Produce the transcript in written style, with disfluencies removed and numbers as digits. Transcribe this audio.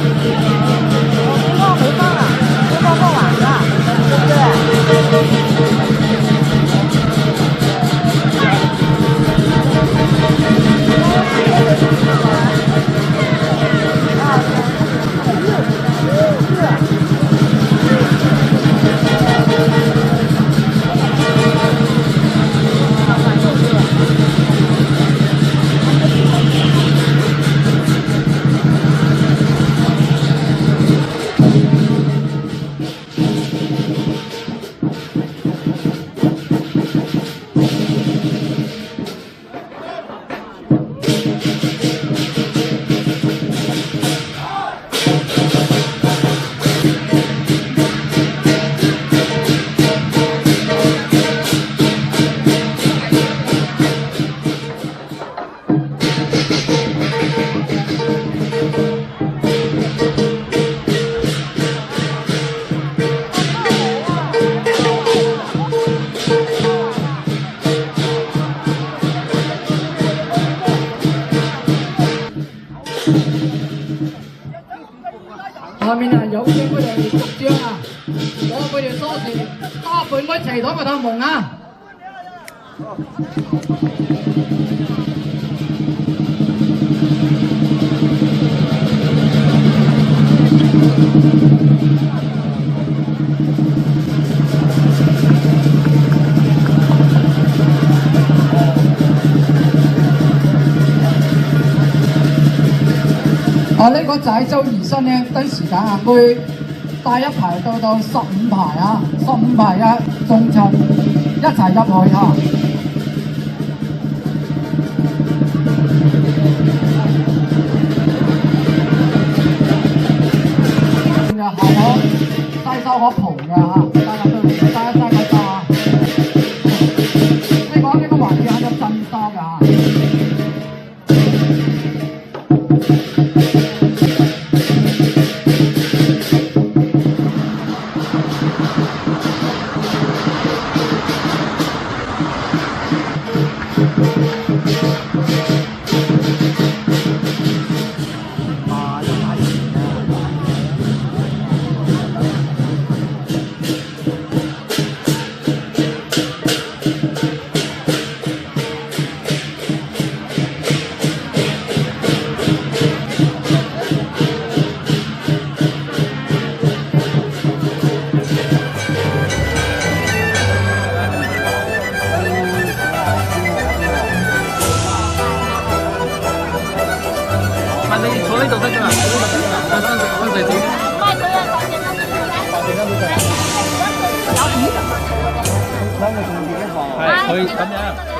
回放回放了，回放放晚了，对不对？下面啊，有請佢哋局長啊，攞佢哋鎖匙，加半個齊台個頭蒙啊！呢個濟州儀式呢，跟時間啊，會帶一排到15排啊，15排啊，眾親一齊入去啊！就係我低收嗰蒲嘅嚇，低個收啊！呢個環節喺度震收嘅嚇。你坐呢度得㗎啦，分細啲。係佢咁樣。